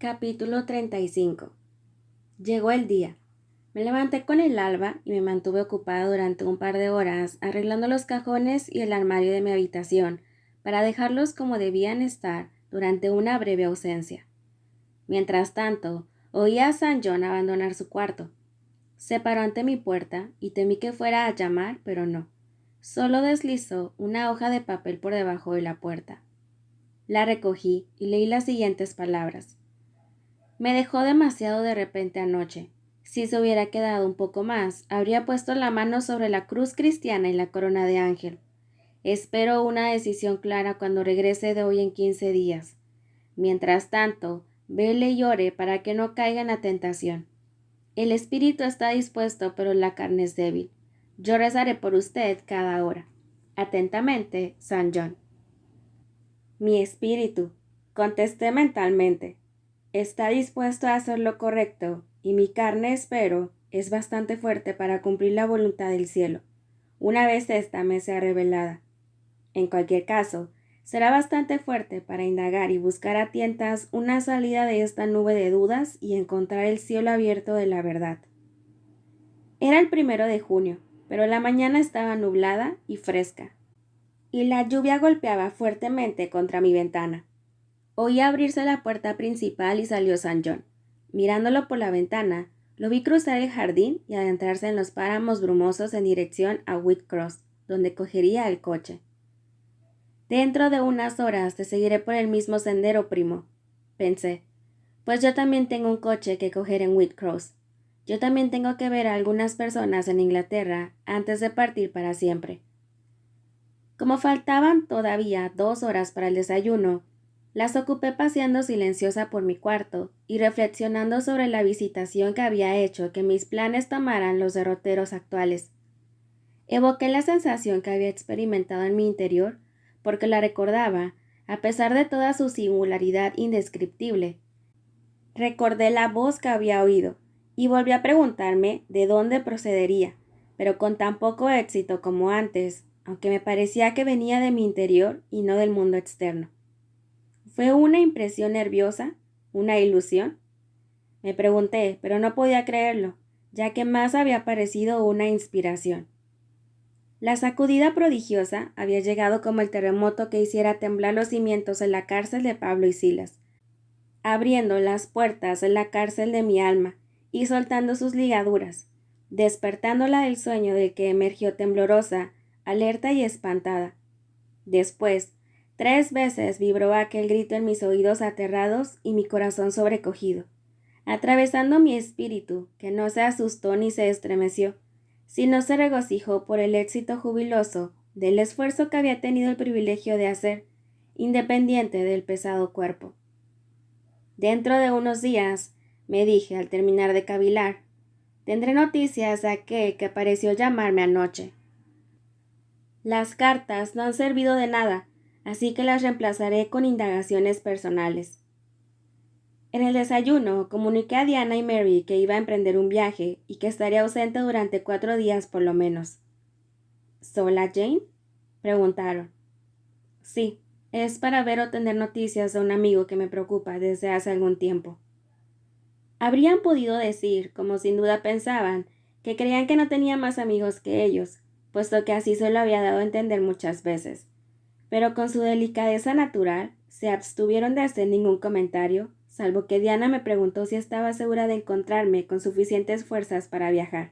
Capítulo 35. Llegó el día. Me levanté con el alba y me mantuve ocupada durante un par de horas arreglando los cajones y el armario de mi habitación para dejarlos como debían estar durante una breve ausencia. Mientras tanto, oí a San John abandonar su cuarto. Se paró ante mi puerta y temí que fuera a llamar, pero no. Solo deslizó una hoja de papel por debajo de la puerta. La recogí y leí las siguientes palabras. Me dejó demasiado de repente anoche. Si se hubiera quedado un poco más, habría puesto la mano sobre la cruz cristiana y la corona de ángel. Espero una decisión clara cuando regrese de hoy en 15 días. Mientras tanto, vele y ore para que no caiga en la tentación. El espíritu está dispuesto, pero la carne es débil. Yo rezaré por usted cada hora. Atentamente, San John. Mi espíritu, contesté mentalmente. Está dispuesto a hacer lo correcto, y mi carne, espero, es bastante fuerte para cumplir la voluntad del cielo, una vez ésta me sea revelada. En cualquier caso, será bastante fuerte para indagar y buscar a tientas una salida de esta nube de dudas y encontrar el cielo abierto de la verdad. Era el 1 de junio, pero la mañana estaba nublada y fresca, y la lluvia golpeaba fuertemente contra mi ventana. Oí abrirse la puerta principal y salió San John. Mirándolo por la ventana, lo vi cruzar el jardín y adentrarse en los páramos brumosos en dirección a Whitcross, donde cogería el coche. Dentro de unas horas te seguiré por el mismo sendero, primo, pensé, pues yo también tengo un coche que coger en Whitcross. Yo también tengo que ver a algunas personas en Inglaterra antes de partir para siempre. Como faltaban todavía 2 horas para el desayuno, las ocupé paseando silenciosa por mi cuarto y reflexionando sobre la visitación que había hecho que mis planes tomaran los derroteros actuales. Evoqué la sensación que había experimentado en mi interior porque la recordaba, a pesar de toda su singularidad indescriptible. Recordé la voz que había oído y volví a preguntarme de dónde procedería, pero con tan poco éxito como antes, aunque me parecía que venía de mi interior y no del mundo externo. ¿Fue una impresión nerviosa? ¿Una ilusión? Me pregunté, pero no podía creerlo, ya que más había parecido una inspiración. La sacudida prodigiosa había llegado como el terremoto que hiciera temblar los cimientos en la cárcel de Pablo y Silas, abriendo las puertas de la cárcel de mi alma y soltando sus ligaduras, despertándola del sueño del que emergió temblorosa, alerta y espantada. Después, 3 veces vibró aquel grito en mis oídos aterrados y mi corazón sobrecogido, atravesando mi espíritu, que no se asustó ni se estremeció, sino se regocijó por el éxito jubiloso del esfuerzo que había tenido el privilegio de hacer, independiente del pesado cuerpo. Dentro de unos días, me dije al terminar de cavilar, tendré noticias de aquel que pareció llamarme anoche. Las cartas no han servido de nada, así que las reemplazaré con indagaciones personales. En el desayuno comuniqué a Diana y Mary que iba a emprender un viaje y que estaría ausente durante 4 días por lo menos. ¿Sola, Jane?, preguntaron. Sí, es para ver o tener noticias de un amigo que me preocupa desde hace algún tiempo. Habrían podido decir, como sin duda pensaban, que creían que no tenía más amigos que ellos, puesto que así se lo había dado a entender muchas veces. Pero con su delicadeza natural, se abstuvieron de hacer ningún comentario, salvo que Diana me preguntó si estaba segura de encontrarme con suficientes fuerzas para viajar.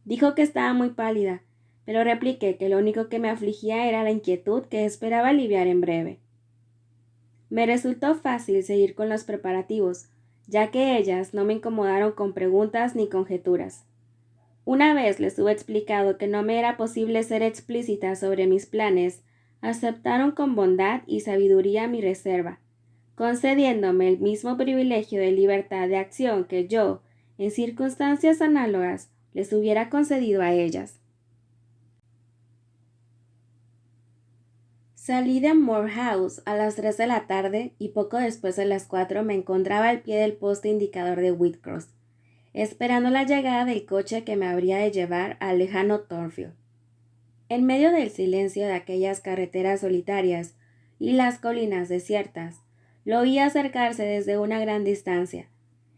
Dijo que estaba muy pálida, pero repliqué que lo único que me afligía era la inquietud que esperaba aliviar en breve. Me resultó fácil seguir con los preparativos, ya que ellas no me incomodaron con preguntas ni conjeturas. Una vez les hubo explicado que no me era posible ser explícita sobre mis planes, aceptaron con bondad y sabiduría mi reserva, concediéndome el mismo privilegio de libertad de acción que yo, en circunstancias análogas, les hubiera concedido a ellas. Salí de Moor House a las 3 de la tarde y poco después de las 4 me encontraba al pie del poste indicador de Whitcross, esperando la llegada del coche que me habría de llevar al lejano Thornfield. En medio del silencio de aquellas carreteras solitarias y las colinas desiertas, Lo oí acercarse desde una gran distancia.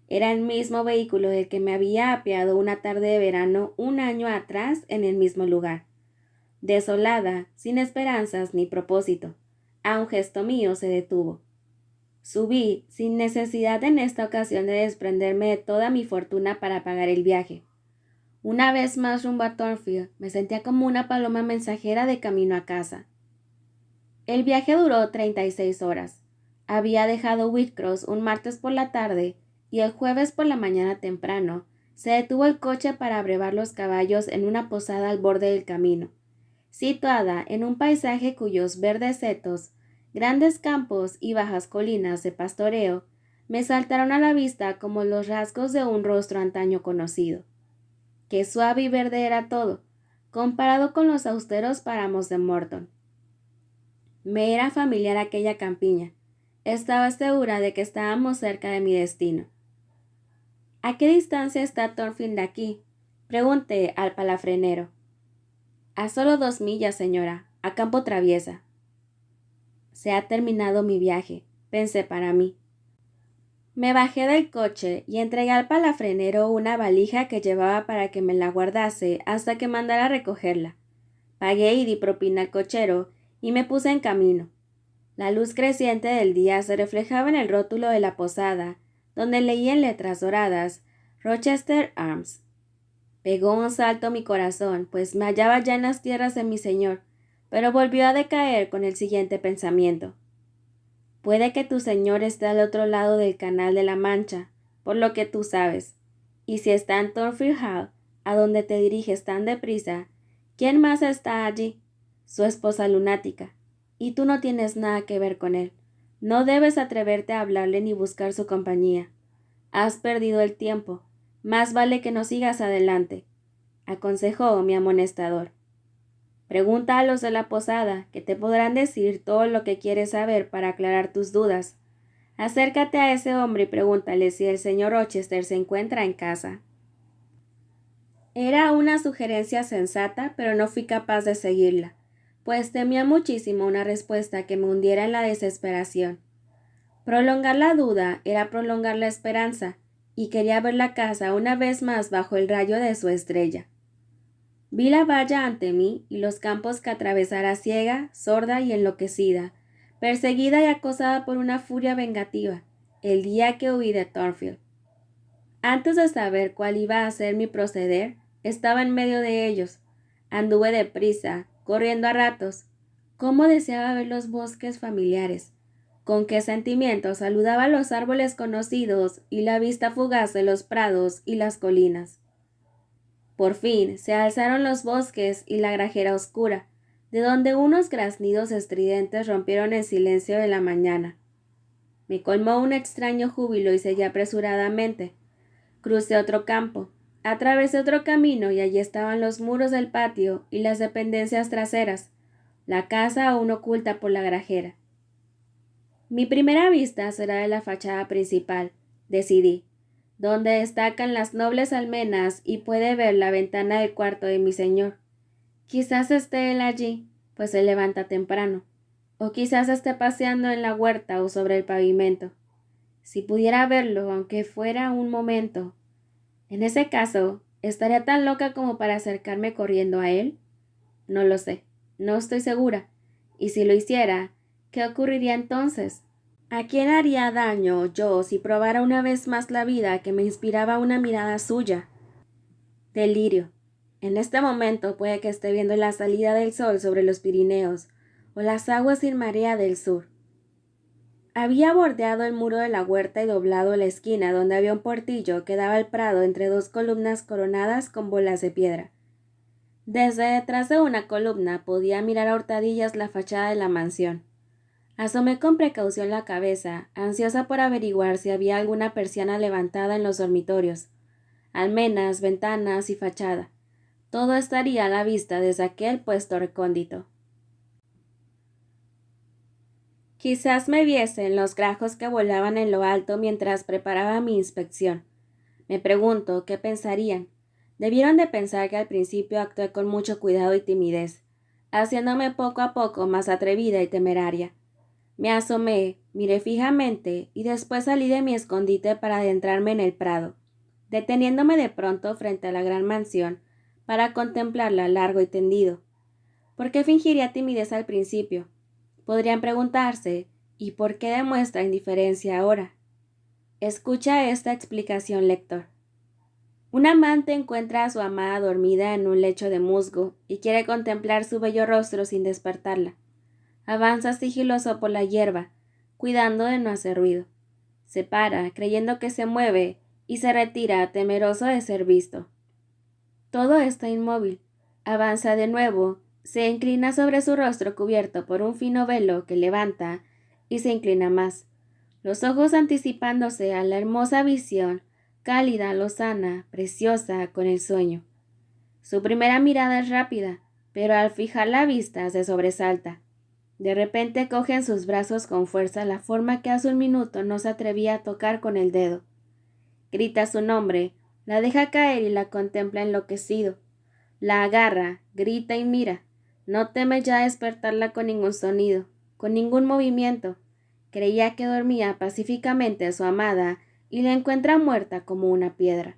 Era el mismo vehículo del que me había apeado una tarde de verano un año atrás en el mismo lugar. Desolada, sin esperanzas ni propósito, a un gesto mío se detuvo. Subí, sin necesidad en esta ocasión de desprenderme de toda mi fortuna para pagar el viaje. Una vez más rumbo a Thornfield, me sentía como una paloma mensajera de camino a casa. El viaje duró 36 horas. Había dejado Whitcross un martes por la tarde y el jueves por la mañana temprano se detuvo el coche para abrevar los caballos en una posada al borde del camino, situada en un paisaje cuyos verdes setos, grandes campos y bajas colinas de pastoreo me saltaron a la vista como los rasgos de un rostro antaño conocido. Qué suave y verde era todo, comparado con los austeros páramos de Morton. Me era familiar aquella campiña. Estaba segura de que estábamos cerca de mi destino. ¿A qué distancia está Thornfield de aquí?, pregunté al palafrenero. A solo 2 millas, señora, a campo traviesa. Se ha terminado mi viaje, pensé para mí. Me bajé del coche y entregué al palafrenero una valija que llevaba para que me la guardase hasta que mandara a recogerla. Pagué y di propina al cochero y me puse en camino. La luz creciente del día se reflejaba en el rótulo de la posada, donde leía en letras doradas Rochester Arms. Pegó un salto mi corazón, pues me hallaba ya en las tierras de mi señor, pero volvió a decaer con el siguiente pensamiento. Puede que tu señor esté al otro lado del Canal de la Mancha, por lo que tú sabes, y si está en Thornfield Hall, a donde te diriges tan deprisa, ¿quién más está allí? Su esposa lunática, y tú no tienes nada que ver con él. No debes atreverte a hablarle ni buscar su compañía. Has perdido el tiempo. Más vale que no sigas adelante, aconsejó mi amonestador. Pregunta a los de la posada, que te podrán decir todo lo que quieres saber para aclarar tus dudas. Acércate a ese hombre y pregúntale si el señor Rochester se encuentra en casa. Era una sugerencia sensata, pero no fui capaz de seguirla, pues temía muchísimo una respuesta que me hundiera en la desesperación. Prolongar la duda era prolongar la esperanza, y quería ver la casa una vez más bajo el rayo de su estrella. Vi la valla ante mí y los campos que atravesara ciega, sorda y enloquecida, perseguida y acosada por una furia vengativa, el día que huí de Thornfield. Antes de saber cuál iba a ser mi proceder, estaba en medio de ellos. Anduve deprisa, corriendo a ratos. Cómo deseaba ver los bosques familiares. Con qué sentimiento saludaba los árboles conocidos y la vista fugaz de los prados y las colinas. Por fin se alzaron los bosques y la grajera oscura, de donde unos graznidos estridentes rompieron el silencio de la mañana. Me colmó un extraño júbilo y seguí apresuradamente. Crucé otro campo, atravesé otro camino y allí estaban los muros del patio y las dependencias traseras, la casa aún oculta por la grajera. Mi primera vista será de la fachada principal, decidí, donde destacan las nobles almenas y puede ver la ventana del cuarto de mi señor. Quizás esté él allí, pues se levanta temprano, o quizás esté paseando en la huerta o sobre el pavimento. Si pudiera verlo, aunque fuera un momento. En ese caso, ¿estaría tan loca como para acercarme corriendo a él? No lo sé, no estoy segura. Y si lo hiciera, ¿qué ocurriría entonces? ¿A quién haría daño yo si probara una vez más la vida que me inspiraba una mirada suya? Delirio. En este momento puede que esté viendo la salida del sol sobre los Pirineos o las aguas sin marea del sur. Había bordeado el muro de la huerta y doblado la esquina donde había un portillo que daba al prado entre 2 columnas coronadas con bolas de piedra. Desde detrás de una columna podía mirar a hurtadillas la fachada de la mansión. Asomé con precaución la cabeza, ansiosa por averiguar si había alguna persiana levantada en los dormitorios, almenas, ventanas y fachada. Todo estaría a la vista desde aquel puesto recóndito. Quizás me viesen los grajos que volaban en lo alto mientras preparaba mi inspección. Me pregunto qué pensarían. Debieron de pensar que al principio actué con mucho cuidado y timidez, haciéndome poco a poco más atrevida y temeraria. Me asomé, miré fijamente y después salí de mi escondite para adentrarme en el prado, deteniéndome de pronto frente a la gran mansión para contemplarla largo y tendido. ¿Por qué fingiría timidez al principio? Podrían preguntarse, ¿y por qué demuestra indiferencia ahora? Escucha esta explicación, lector. Un amante encuentra a su amada dormida en un lecho de musgo y quiere contemplar su bello rostro sin despertarla. Avanza sigiloso por la hierba, cuidando de no hacer ruido. Se para, creyendo que se mueve, y se retira, temeroso de ser visto. Todo está inmóvil. Avanza de nuevo, se inclina sobre su rostro cubierto por un fino velo que levanta, y se inclina más, los ojos anticipándose a la hermosa visión, cálida, lozana, preciosa, con el sueño. Su primera mirada es rápida, pero al fijar la vista se sobresalta. De repente coge en sus brazos con fuerza la forma que hace un minuto no se atrevía a tocar con el dedo. Grita su nombre, la deja caer y la contempla enloquecido. La agarra, grita y mira. No teme ya despertarla con ningún sonido, con ningún movimiento. Creía que dormía pacíficamente a su amada y la encuentra muerta como una piedra.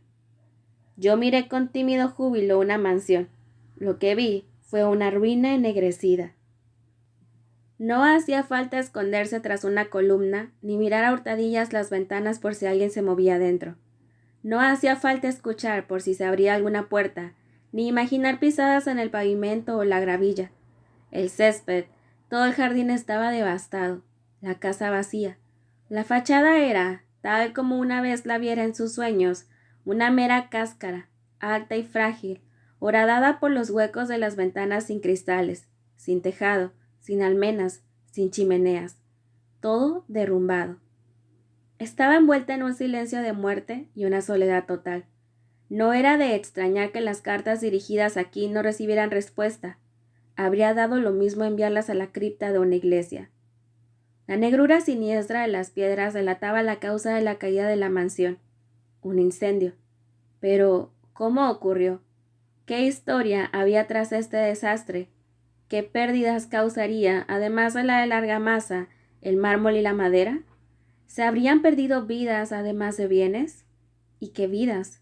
Yo miré con tímido júbilo una mansión. Lo que vi fue una ruina ennegrecida. No hacía falta esconderse tras una columna, ni mirar a hurtadillas las ventanas por si alguien se movía dentro. No hacía falta escuchar por si se abría alguna puerta, ni imaginar pisadas en el pavimento o la gravilla. El césped, todo el jardín estaba devastado, la casa vacía. La fachada era, tal como una vez la viera en sus sueños, una mera cáscara, alta y frágil, horadada por los huecos de las ventanas sin cristales, sin tejado, sin almenas, sin chimeneas, todo derrumbado. Estaba envuelta en un silencio de muerte y una soledad total. No era de extrañar que las cartas dirigidas aquí no recibieran respuesta. Habría dado lo mismo enviarlas a la cripta de una iglesia. La negrura siniestra de las piedras delataba la causa de la caída de la mansión. Un incendio. Pero, ¿cómo ocurrió? ¿Qué historia había tras este desastre? ¿Qué pérdidas causaría, además de la de la argamasa, el mármol y la madera? ¿Se habrían perdido vidas además de bienes? ¿Y qué vidas?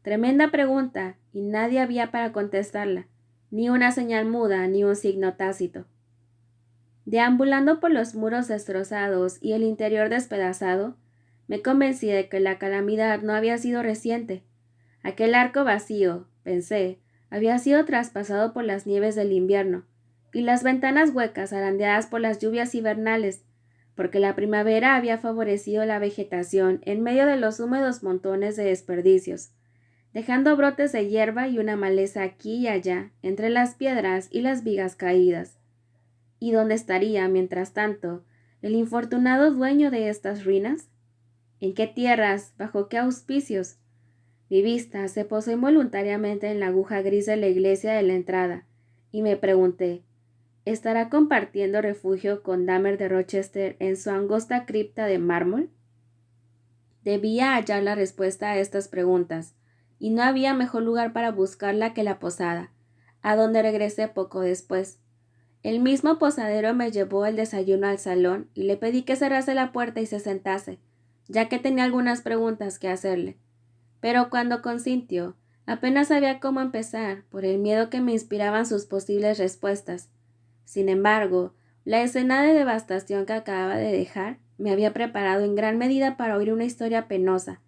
Tremenda pregunta, y nadie había para contestarla, ni una señal muda, ni un signo tácito. Deambulando por los muros destrozados y el interior despedazado, me convencí de que la calamidad no había sido reciente. Aquel arco vacío, pensé, había sido traspasado por las nieves del invierno, y las ventanas huecas arandeadas por las lluvias hibernales, porque la primavera había favorecido la vegetación en medio de los húmedos montones de desperdicios, dejando brotes de hierba y una maleza aquí y allá, entre las piedras y las vigas caídas. ¿Y dónde estaría, mientras tanto, el infortunado dueño de estas ruinas? ¿En qué tierras? ¿Bajo qué auspicios? Mi vista se posó involuntariamente en la aguja gris de la iglesia de la entrada, y me pregunté, ¿estará compartiendo refugio con Damer de Rochester en su angosta cripta de mármol? Debía hallar la respuesta a estas preguntas, y no había mejor lugar para buscarla que la posada, a donde regresé poco después. El mismo posadero me llevó el desayuno al salón y le pedí que cerrase la puerta y se sentase, ya que tenía algunas preguntas que hacerle. Pero cuando consintió, apenas sabía cómo empezar, por el miedo que me inspiraban sus posibles respuestas. Sin embargo, la escena de devastación que acababa de dejar me había preparado en gran medida para oír una historia penosa.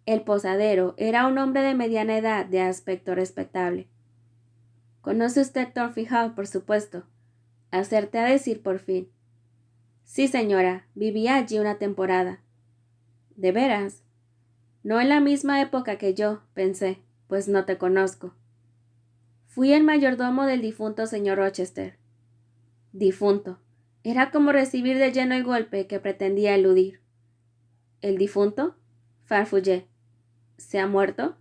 El posadero era un hombre de mediana edad, de aspecto respetable. «¿Conoce usted Thornfield Hall, por supuesto?», acerté a decir por fin. «Sí, señora, vivía allí una temporada». «¿De veras?» «No en la misma época que yo», pensé, «pues no te conozco». «Fui el mayordomo del difunto señor Rochester». «Difunto». Era como recibir de lleno el golpe que pretendía eludir. «¿El difunto?», farfullé. «¿Se ha muerto?».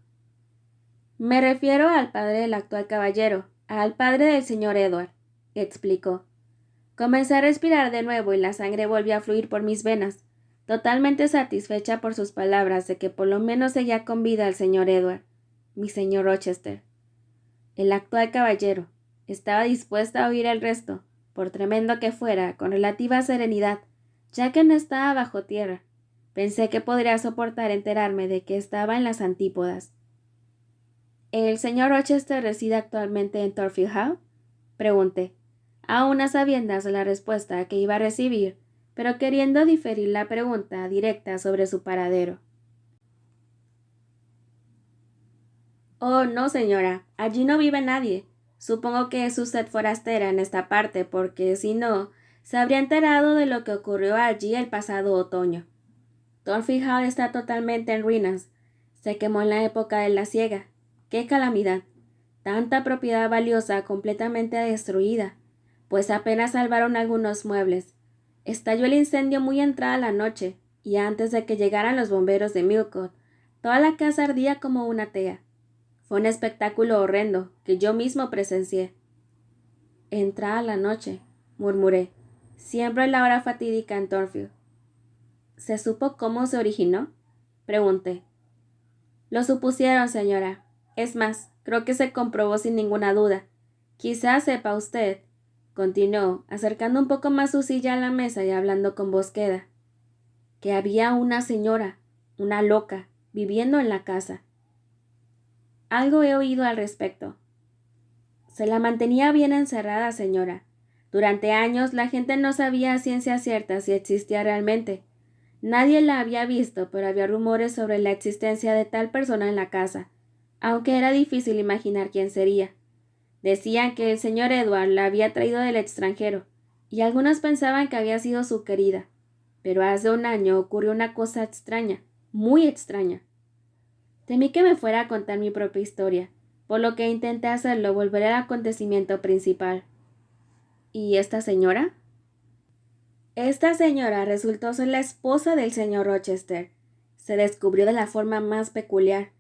«Me refiero al padre del actual caballero, al padre del señor Edward», explicó. Comencé a respirar de nuevo y la sangre volvió a fluir por mis venas, totalmente satisfecha por sus palabras de que por lo menos seguía con vida el señor Edward, mi señor Rochester. El actual caballero estaba dispuesta a oír el resto, por tremendo que fuera, con relativa serenidad, ya que no estaba bajo tierra. Pensé que podría soportar enterarme de que estaba en las antípodas. ¿El señor Rochester reside actualmente en Thornfield Hall?, pregunté, aún a sabiendas de la respuesta que iba a recibir, pero queriendo diferir la pregunta directa sobre su paradero. Oh, no, señora, allí no vive nadie. Supongo que es usted forastera en esta parte, porque si no, se habría enterado de lo que ocurrió allí el pasado otoño. Thornfield Hall está totalmente en ruinas. Se quemó en la época de la siega. ¡Qué calamidad! Tanta propiedad valiosa completamente destruida, pues apenas salvaron algunos muebles. Estalló el incendio muy entrada la noche, y antes de que llegaran los bomberos de Millcote, toda la casa ardía como una tea. Fue un espectáculo horrendo que yo mismo presencié. Entrada la noche, murmuré. Siempre la hora fatídica en Thornfield. ¿Se supo cómo se originó?, pregunté. Lo supusieron, señora. Es más, creo que se comprobó sin ninguna duda. Quizás sepa usted, continuó, acercando un poco más su silla a la mesa y hablando con voz queda, que había una señora, una loca, viviendo en la casa. Algo he oído al respecto. Se la mantenía bien encerrada, señora. Durante años la gente no sabía a ciencia cierta si existía realmente. Nadie la había visto, pero había rumores sobre la existencia de tal persona en la casa, aunque era difícil imaginar quién sería. Decían que el señor Edward la había traído del extranjero, y algunos pensaban que había sido su querida. Pero hace un año ocurrió una cosa extraña, muy extraña. Temí que me fuera a contar mi propia historia, por lo que intenté hacerlo volver al acontecimiento principal. ¿Y esta señora? Esta señora resultó ser la esposa del señor Rochester. Se descubrió de la forma más peculiar.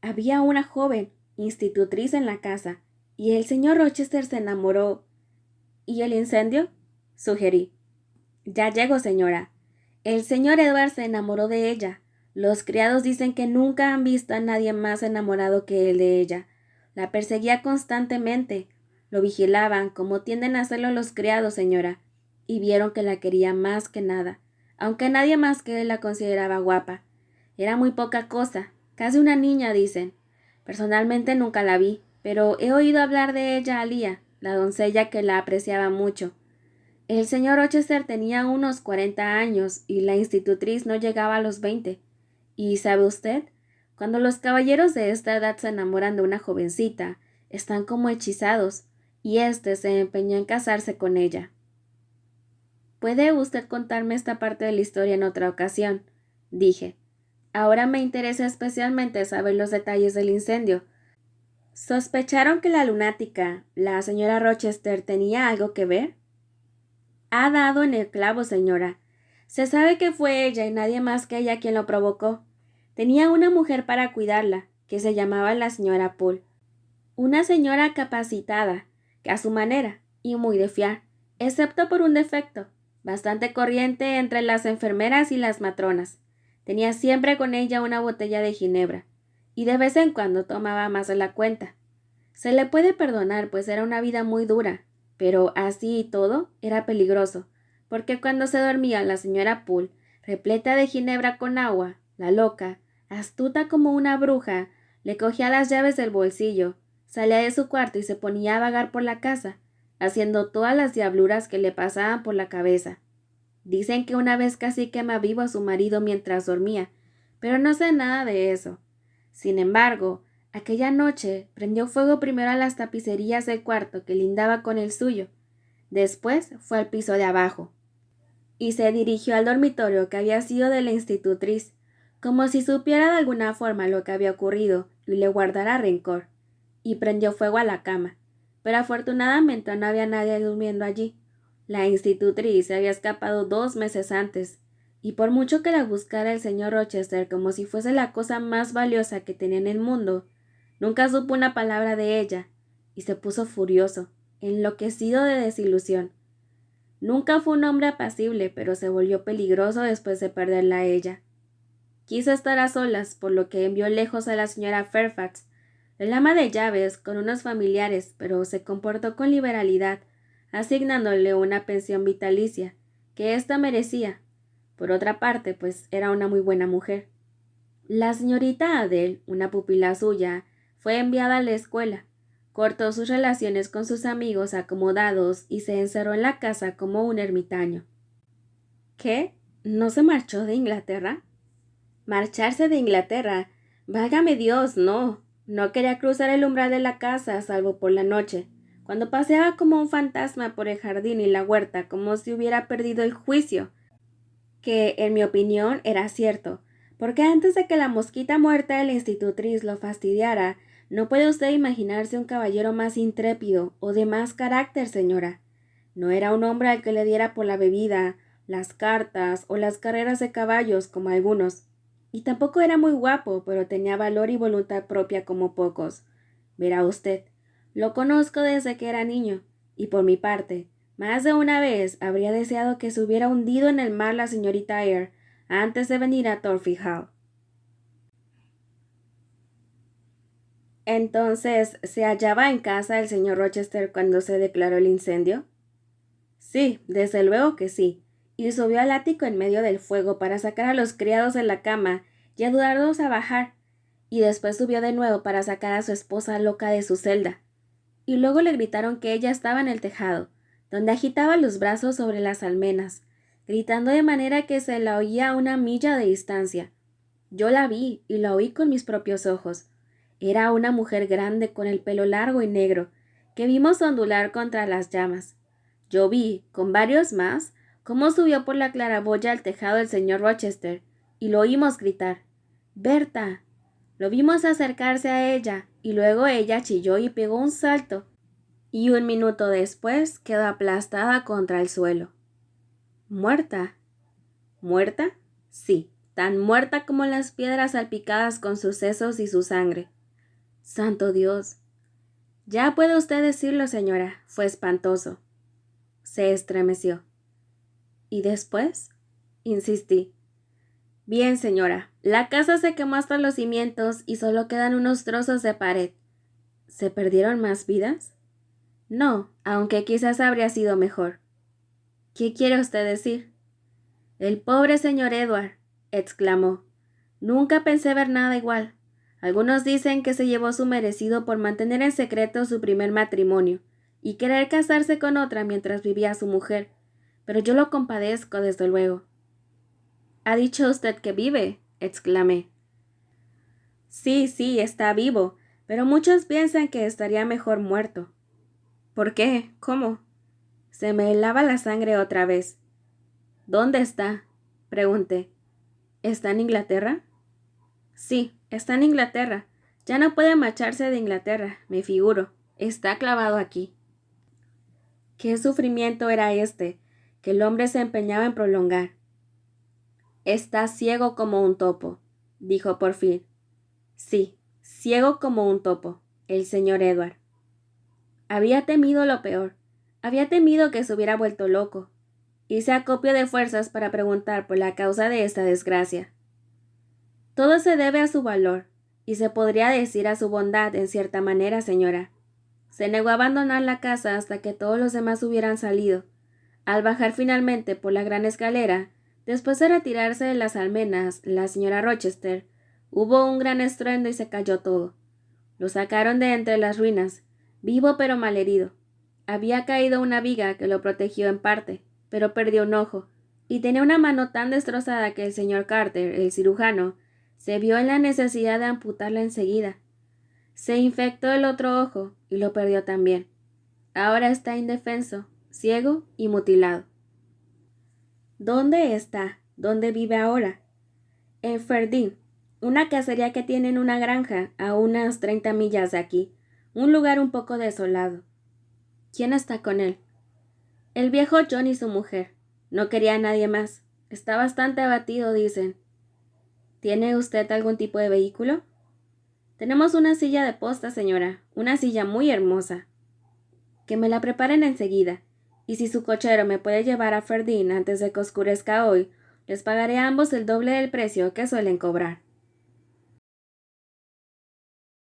Había una joven institutriz en la casa, y el señor Rochester se enamoró. ¿Y el incendio?, sugerí. Ya llego, señora. El señor Edward se enamoró de ella. Los criados dicen que nunca han visto a nadie más enamorado que él de ella. La perseguía constantemente. Lo vigilaban, como tienden a hacerlo los criados, señora, y vieron que la quería más que nada, aunque nadie más que él la consideraba guapa. Era muy poca cosa, casi una niña, dicen. Personalmente nunca la vi, pero he oído hablar de ella a Lía, la doncella que la apreciaba mucho. El señor Rochester tenía unos 40 años y la institutriz no llegaba a los 20. ¿Y sabe usted? Cuando los caballeros de esta edad se enamoran de una jovencita, están como hechizados, y éste se empeñó en casarse con ella. ¿Puede usted contarme esta parte de la historia en otra ocasión?, dije. Ahora me interesa especialmente saber los detalles del incendio. ¿Sospecharon que la lunática, la señora Rochester, tenía algo que ver? Ha dado en el clavo, señora. Se sabe que fue ella y nadie más que ella quien lo provocó. Tenía una mujer para cuidarla, que se llamaba la señora Poole. Una señora capacitada, que a su manera, y muy de fiar, excepto por un defecto, bastante corriente entre las enfermeras y las matronas. Tenía siempre con ella una botella de ginebra, y de vez en cuando tomaba más de la cuenta. Se le puede perdonar, pues era una vida muy dura, pero así y todo era peligroso, porque cuando se dormía la señora Poole, repleta de ginebra con agua, la loca, astuta como una bruja, le cogía las llaves del bolsillo, salía de su cuarto y se ponía a vagar por la casa, haciendo todas las diabluras que le pasaban por la cabeza. Dicen que una vez casi quema vivo a su marido mientras dormía, pero no sé nada de eso. Sin embargo, aquella noche prendió fuego primero a las tapicerías del cuarto que lindaba con el suyo. Después fue al piso de abajo, y se dirigió al dormitorio que había sido de la institutriz, como si supiera de alguna forma lo que había ocurrido y le guardara rencor, y prendió fuego a la cama. Pero afortunadamente no había nadie durmiendo allí. La institutriz se había escapado 2 meses antes, y por mucho que la buscara el señor Rochester como si fuese la cosa más valiosa que tenía en el mundo, nunca supo una palabra de ella, y se puso furioso, enloquecido de desilusión. Nunca fue un hombre apacible, pero se volvió peligroso después de perderla a ella. Quiso estar a solas, por lo que envió lejos a la señora Fairfax, el ama de llaves, con unos familiares, pero se comportó con liberalidad, asignándole una pensión vitalicia, que ésta merecía, Por otra parte, pues era una muy buena mujer. La señorita Adele, una pupila suya, fue enviada a la escuela, cortó sus relaciones con sus amigos acomodados y se encerró en la casa como un ermitaño. ¿Qué? ¿No se marchó de Inglaterra? Marcharse de Inglaterra. Válgame Dios, no. No quería cruzar el umbral de la casa, salvo por la noche, cuando paseaba como un fantasma por el jardín y la huerta, como si hubiera perdido el juicio, que, en mi opinión, era cierto, porque antes de que la mosquita muerta de la institutriz lo fastidiara, no puede usted imaginarse un caballero más intrépido o de más carácter, señora. No era un hombre al que le diera por la bebida, las cartas o las carreras de caballos como algunos. Y tampoco era muy guapo, pero tenía valor y voluntad propia como pocos. Verá usted, lo conozco desde que era niño, y por mi parte, más de una vez habría deseado que se hubiera hundido en el mar la señorita Eyre antes de venir a Thornfield Hall. Entonces, ¿se hallaba en casa el señor Rochester cuando se declaró el incendio? Sí, desde luego que sí, y subió al ático en medio del fuego para sacar a los criados de la cama y ayudarlos a bajar, y después subió de nuevo para sacar a su esposa loca de su celda. Y luego le gritaron que ella estaba en el tejado, donde agitaba los brazos sobre las almenas, gritando de manera que se la oía a una milla de distancia. Yo la vi y la oí con mis propios ojos. Era una mujer grande con el pelo largo y negro, que vimos ondular contra las llamas. Yo vi, con varios más, cómo subió por la claraboya al tejado el señor Rochester, y lo oímos gritar: «¡Berta!». Lo vimos acercarse a ella, y luego ella chilló y pegó un salto, y un minuto después quedó aplastada contra el suelo. ¿Muerta? ¿Muerta? Sí, tan muerta como las piedras salpicadas con sus sesos y su sangre. ¡Santo Dios! Ya puede usted decirlo, señora, fue espantoso. Se estremeció. ¿Y después? Insistí. Bien, señora, la casa se quemó hasta los cimientos y solo quedan unos trozos de pared. ¿Se perdieron más vidas? No, aunque quizás habría sido mejor. ¿Qué quiere usted decir? El pobre señor Edward, exclamó. Nunca pensé ver nada igual. Algunos dicen que se llevó su merecido por mantener en secreto su primer matrimonio y querer casarse con otra mientras vivía su mujer, pero yo lo compadezco desde luego. ¿Ha dicho usted que vive?, exclamé. Sí, sí, está vivo, pero muchos piensan que estaría mejor muerto. ¿Por qué? ¿Cómo? Se me helaba la sangre otra vez. ¿Dónde está?, pregunté. ¿Está en Inglaterra? Sí, está en Inglaterra. Ya no puede marcharse de Inglaterra, me figuro. Está clavado aquí. ¿Qué sufrimiento era este, que el hombre se empeñaba en prolongar? Está ciego como un topo, dijo por fin. Sí, ciego como un topo, el señor Edward. Había temido lo peor. Había temido que se hubiera vuelto loco. Hice acopio de fuerzas para preguntar por la causa de esta desgracia. Todo se debe a su valor, y se podría decir a su bondad en cierta manera, señora. Se negó a abandonar la casa hasta que todos los demás hubieran salido. Al bajar finalmente por la gran escalera, después de retirarse de las almenas, la señora Rochester, hubo un gran estruendo y se cayó todo. Lo sacaron de entre las ruinas, vivo pero malherido. Había caído una viga que lo protegió en parte, pero perdió un ojo, y tenía una mano tan destrozada que el señor Carter, el cirujano, se vio en la necesidad de amputarla enseguida. Se infectó el otro ojo y lo perdió también. Ahora está indefenso, ciego y mutilado. ¿Dónde está? ¿Dónde vive ahora? En Ferdin, una casería que tiene en una granja a unas 30 millas de aquí, un lugar un poco desolado. ¿Quién está con él? El viejo John y su mujer. No quería a nadie más. Está bastante abatido, dicen. ¿Tiene usted algún tipo de vehículo? Tenemos una silla de posta, señora, una silla muy hermosa. Que me la preparen enseguida, y si su cochero me puede llevar a Ferdin antes de que oscurezca hoy, les pagaré a ambos el doble del precio que suelen cobrar.